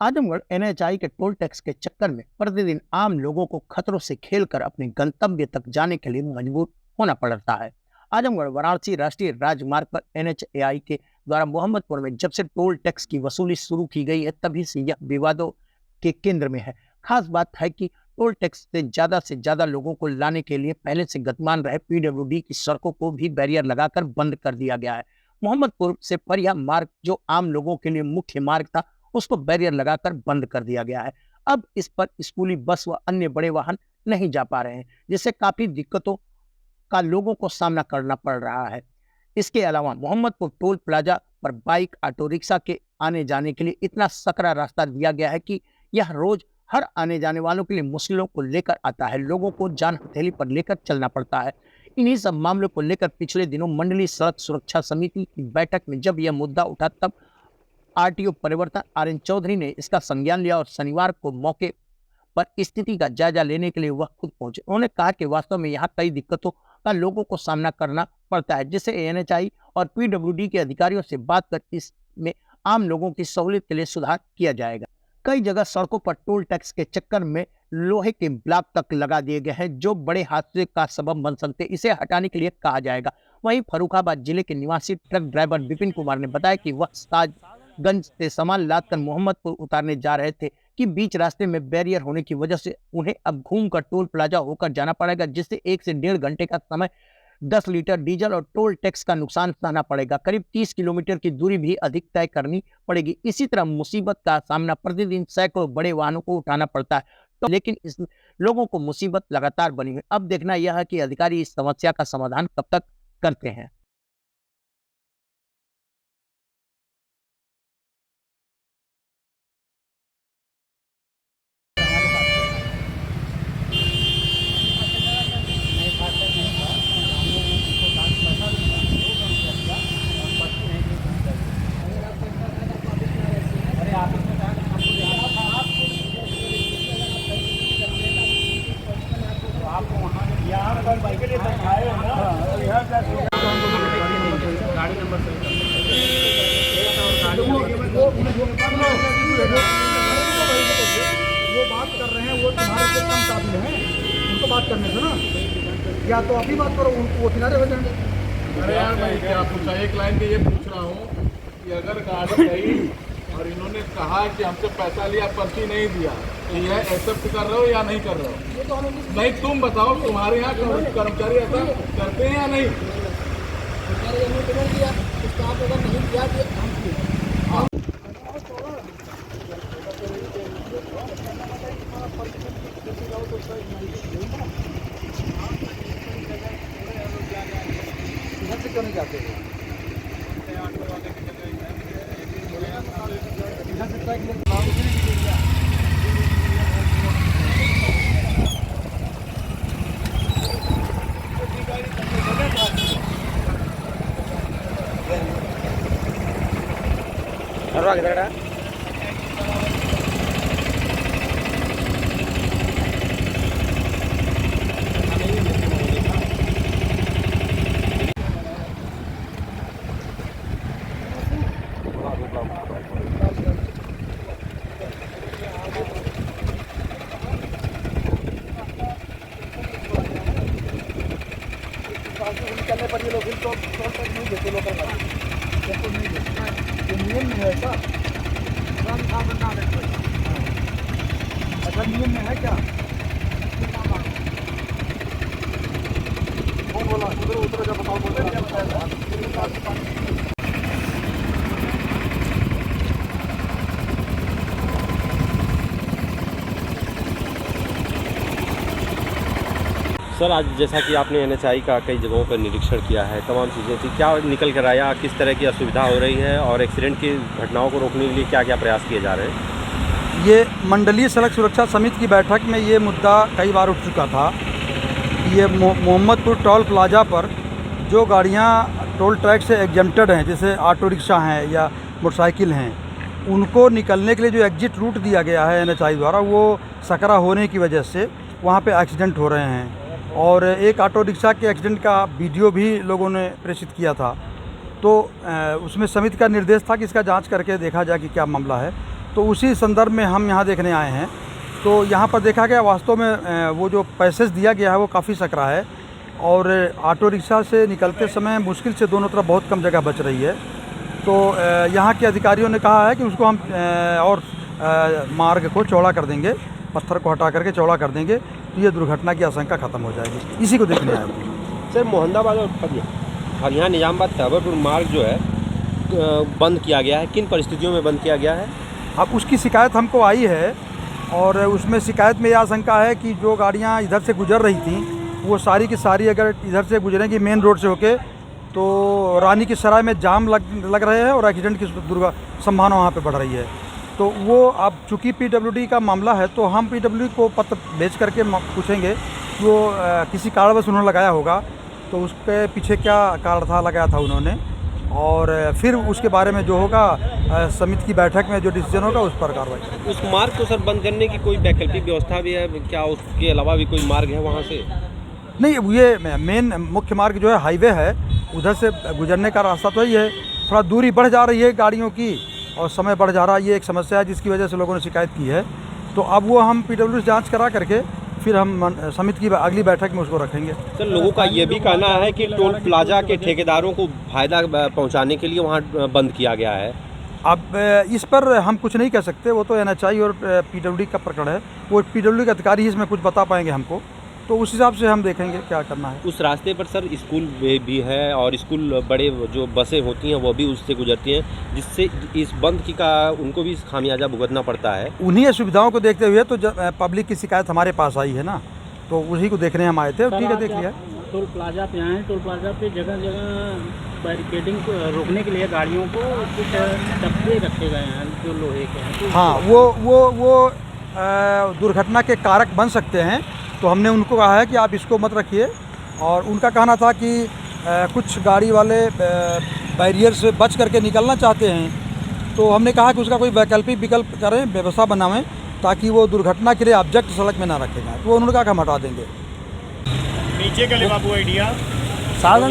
Azamgarh NHI के toll tax के चक्कर में प्रतिदिन आम लोगों को खतरों से खेलकर अपने गंतव्य तक जाने के लिए मजबूर होना पड़ता है। आजमगढ़ वाराणसी राष्ट्रीय राजमार्ग पर एनएचएआई के द्वारा मोहम्मदपुर में जब से टोल टैक्स की वसूली शुरू की गई है, तभी से यह विवादों के केंद्र में है। खास बात है कि टोल टैक्स से ज्यादा लोगों को लाने के लिए पहले से गतिमान रहे पीडब्ल्यूडी की सड़कों को भी बैरियर लगाकर बंद कर दिया गया है। मोहम्मदपुर से फरिया मार्ग, जो आम लोगों के लिए मुख्य मार्ग था, उसको बैरियर लगाकर बंद कर दिया गया है। अब इस पर स्कूली बस व अन्य बड़े वाहन नहीं जा पा रहे हैं, जिससे काफी दिक्कतों का लोगों को सामना करना पड़ रहा है। इसके अलावा मोहम्मदपुर टोल प्लाजा पर बाइक, ऑटो रिक्शा के आने जाने के लिए इतना सकरा रास्ता दिया गया है कि यह रोज हर आने जाने वालों के लिए मुश्किलों को लेकर आता है। लोगों को जान हथेली पर लेकर चलना पड़ता है। इन्हीं सब मामलों को लेकर पिछले दिनों मंडलीय सड़क सुरक्षा समिति की बैठक में जब यह मुद्दा उठा, तब आरटीओ परिवर्तन आर.एन. चौधरी ने इसका संज्ञान लिया और शनिवार को मौके पर स्थिति का जायजा लेने के लिए वह खुद पहुंचे। उन्होंने कहा कि वास्तव में यहाँ कई दिक्कतों का लोगों को सामना करना पड़ता है, जिसे एनएचआई और पीडब्ल्यूडी के अधिकारियों से बात कर इसमें आम लोगों की सहूलियत के लिए सुधार किया जाएगा। कई जगह सड़कों पर टोल टैक्स के चक्कर में लोहे के ब्लॉक तक लगा दिए गए हैं, जो बड़े हादसे का सबब बन सकते हैं। इसे हटाने के लिए कहा जाएगा। वहीं फर्रुखाबाद जिले के निवासी ट्रक ड्राइवर विपिन कुमार ने बताया कि वह साजगंज से सामान लादकर मोहम्मदपुर उतारने जा रहे थे कि बीच रास्ते में बैरियर होने की वजह से उन्हें अब घूमकर टोल प्लाजा होकर जाना पड़ेगा, जिससे 1 से 1.5 घंटे का समय, 10 लीटर डीजल और टोल टैक्स का नुकसान सहना पड़ेगा। करीब 30 किलोमीटर की दूरी भी अधिक तय करनी पड़ेगी। इसी तरह मुसीबत का सामना प्रतिदिन सैकड़ों बड़े वाहनों को उठाना पड़ता है, लेकिन इस लोगों को मुसीबत लगातार बनी हुई। अब देखना यह है कि अधिकारी इस समस्या का समाधान कब तक करते हैं। वो बात कर रहे हैं, वो तुम्हारे से कम काबिल हैं, उनको बात करने से ना, या तो अभी बात करो, उनको किनारे हो जाएंगे। अरे यार मैं क्या पूछा, एक लाइन में ये पूछ रहा हूँ कि अगर गाड़ी गई और इन्होंने कहा कि हमसे पैसा लिया, पर्ची नहीं दिया, तो यह एक्सेप्ट कर रहे हो या नहीं कर रहे हो? नहीं, तुम बताओ, तुम्हारे यहाँ कर्मचारी ऐसा करते हैं या नहीं? क्यों नहीं जाते हैं? निकलने पर ये लोग टोल टैक्स नहीं देते, लोकल गाड़ी नहीं देते। ये नियम में है ऐसा? अच्छा, नियम में है क्या? कौन बोला? उधर उधर का बताओ। बोल सर, आज जैसा कि आपने एनएचआई का कई जगहों पर निरीक्षण किया है, तमाम चीज़ें थी, क्या निकल कर आया, किस तरह की असुविधा हो रही है और एक्सीडेंट की घटनाओं को रोकने के लिए क्या क्या प्रयास किए जा रहे हैं? ये मंडलीय सड़क सुरक्षा समिति की बैठक में ये मुद्दा कई बार उठ चुका था। ये मोहम्मदपुर टोल प्लाजा पर जो गाड़ियाँ टोल टैक्स से एग्जेम्प्टेड हैं, जैसे ऑटो रिक्शा हैं या मोटरसाइकिल हैं, उनको निकलने के लिए जो एग्जिट रूट दिया गया है एनएचआई द्वारा, वो सकरा होने की वजह से वहाँ पे एक्सीडेंट हो रहे हैं। और एक ऑटो रिक्शा के एक्सीडेंट का वीडियो भी लोगों ने प्रेषित किया था। तो उसमें समिति का निर्देश था कि इसका जांच करके देखा जाए कि क्या मामला है। तो उसी संदर्भ में हम यहाँ देखने आए हैं। तो यहाँ पर देखा गया वास्तव में वो जो पैसेज दिया गया है वो काफ़ी सकरा है और ऑटो रिक्शा से निकलते समय मुश्किल से दोनों तरफ बहुत कम जगह बच रही है। तो यहाँ के अधिकारियों ने कहा है कि उसको हम और मार्ग को चौड़ा कर देंगे, पत्थर को हटा करके चौड़ा कर देंगे, तो ये दुर्घटना की आशंका ख़त्म हो जाएगी। इसी को देखने आए थे। सर, मोहम्मदाबाद और फलियाँ निजामाबाद तैयबपुर मार्ग जो है बंद किया गया है, किन परिस्थितियों में बंद किया गया है? अब उसकी शिकायत हमको आई है और उसमें शिकायत में यह आशंका है कि जो गाड़ियाँ इधर से गुजर रही थीं वो सारी की सारी अगर इधर से गुजरेंगी मेन रोड से होके तो रानी की सराय में जाम लग रहे हैं और एक्सीडेंट की संभावना वहाँ पे बढ़ रही है। तो वो अब चूँकि पीडब्ल्यूडी का मामला है तो हम पीडब्ल्यूडी को पत्र भेज करके पूछेंगे कि वो किसी कारणवश उन्होंने लगाया होगा तो उसके पीछे क्या कारण था लगाया था उन्होंने, और फिर उसके बारे में जो होगा समिति की बैठक में जो डिसीजन होगा उस पर कार्रवाई करेंगे। उस मार्ग को सर बंद करने की कोई वैकल्पिक व्यवस्था भी है क्या? उसके अलावा भी कोई मार्ग है वहाँ से? नहीं, ये मेन मुख्य मार्ग जो है हाईवे है, उधर से गुजरने का रास्ता तो ही है। थोड़ा दूरी बढ़ जा रही है गाड़ियों की और समय बढ़ जा रहा है, ये एक समस्या है जिसकी वजह से लोगों ने शिकायत की है। तो अब वो हम पीडब्ल्यू से जाँच करा करके फिर हम समिति की अगली बैठक में उसको रखेंगे। सर, लोगों का ये भी कहना है कि टोल प्लाजा के ठेकेदारों को फायदा पहुंचाने के लिए वहां बंद किया गया है। अब इस पर हम कुछ नहीं कह सकते, वो तो एनएचआई और पीडब्ल्यूडी का प्रकरण है, वो पीडब्ल्यूडी के अधिकारी ही इसमें कुछ बता पाएंगे हमको, तो उस हिसाब से हम देखेंगे क्या करना है। उस रास्ते पर सर स्कूल भी है और स्कूल बड़े जो बसें होती हैं वो भी उससे गुजरती हैं, जिससे इस बंद की का उनको भी खामियाजा भुगतना पड़ता है। उन्हीं सुविधाओं को देखते हुए तो पब्लिक की शिकायत हमारे पास आई है ना, तो उसी को देखने हम आए थे। ठीक है, देख लिया। टोल प्लाजा पे आए हैं, टोल प्लाजा पे जगह जगह बैरिकेडिंग रोकने के लिए गाड़ियों को कुछ डब्बे रखे गए हैं जो लोहे के हैं। हाँ, वो दुर्घटना के कारक बन सकते हैं, तो हमने उनको कहा है कि आप इसको मत रखिए। और उनका कहना था कि कुछ गाड़ी वाले बैरियर से बच करके निकलना चाहते हैं, तो हमने कहा कि उसका कोई वैकल्पिक विकल्प करें, व्यवस्था बनावें ताकि वो दुर्घटना के लिए ऑब्जेक्ट सड़क में ना रखे जाए। तो उन्होंने कहा कि हम हटा देंगे। नीचे का ले बाबू आइडिया। साधन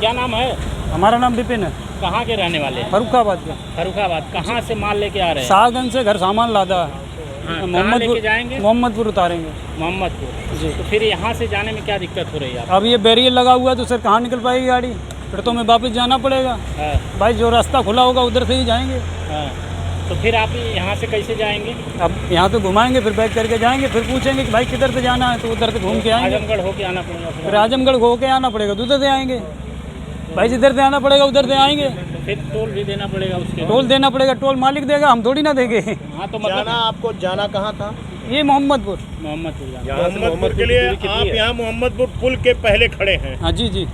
क्या नाम है? हमारा नाम विपिन है। कहाँ के रहने वाले हैं? फरुखाबाद का। फरुखाबाद। कहाँ से माल लेके आ रहे हैं? सागन से घर सामान लादा है। कहाँ लेके जाएंगे? मोहम्मदपुर उतारेंगे। मोहम्मदपुर जी। तो फिर यहाँ से जाने में क्या दिक्कत हो रही है? अब ये बैरियर लगा हुआ है तो सर कहाँ निकल पाएगी गाड़ी, फिर तो हमें वापस जाना पड़ेगा। भाई जो रास्ता खुला होगा उधर से ही जाएंगे। तो फिर आप यहाँ से कैसे जाएंगे? अब यहाँ तो घुमाएंगे, फिर बैक करके जाएंगे, फिर पूछेंगे कि भाई किधर से जाना है, तो उधर से घूम के आएंगे। आजमगढ़ होके आना पड़ेगा। फिर आजमगढ़ होके आना पड़ेगा तो उधर से आएंगे। भाई जिधर से आना पड़ेगा उधर से आएंगे। फिर टोल भी देना पड़ेगा उसके? टोल देना पड़ेगा, टोल मालिक देगा, हम थोड़ी ना देंगे। हाँ, तो मतलब आपको जाना कहाँ था? ये मोहम्मदपुर। मोहम्मदपुर के लिए आप यहाँ मोहम्मदपुर पुल के पहले खड़े हैं। हाँ जी जी।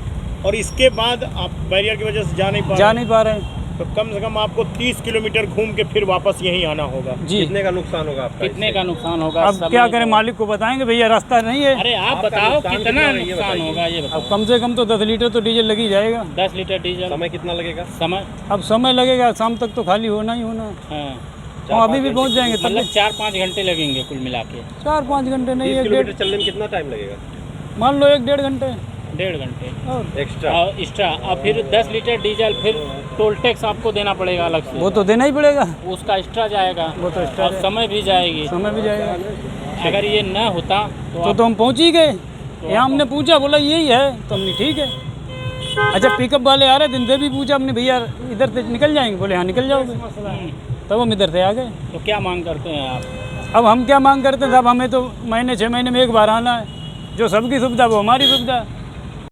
और इसके बाद आप बैरियर की वजह से जा नहीं पा रहे हैं। तो कम से कम आपको 30 किलोमीटर घूम के फिर वापस यहीं आना होगा जी। कितने का नुकसान होगा आपका? कितने का नुकसान होगा? अब क्या करें, मालिक को बताएंगे भैया रास्ता नहीं है। अरे आप बताओ कितना नुकसान होगा ये बताओ। अब कम से कम तो 10 लीटर तो डीजल लग ही जाएगा। 10 लीटर डीजल। समय कितना लगेगा? समय अब समय लगेगा, शाम तक तो खाली होना ही होना है। हाँ, अभी भी पहुँच जाएंगे। मतलब 4-5 घंटे लगेंगे कुल मिला के? 4-5 घंटे नहीं, 30 किलोमीटर चलने में कितना टाइम लगेगा? मान लो 1-1.5 घंटे। 1.5 घंटे और एक्स्ट्रा। और फिर 10 लीटर डीजल, फिर टोल टैक्स आपको देना पड़ेगा अलग से? वो तो देना ही पड़ेगा, उसका एक्स्ट्रा जाएगा। वो तो एक्स्ट्रा और समय भी जाएगी। समय भी जाएगा। अगर ये न होता तो हम पहुँच ही गए। यहाँ हमने पूछा, बोला यही है, तो हमने ठीक है। अच्छा, पिकअप वाले आ रहे थे, इनसे भी पूछा हमने, भैया इधर से निकल जाएंगे? बोले हाँ निकल जाओगे। तब हम इधर से आ गए। तो क्या मांग करते हैं आप? अब हम क्या मांग करते हैं साहब, हमें तो महीने 6 महीने में एक बार आना है। जो सबकी सुविधा वो हमारी सुविधा है।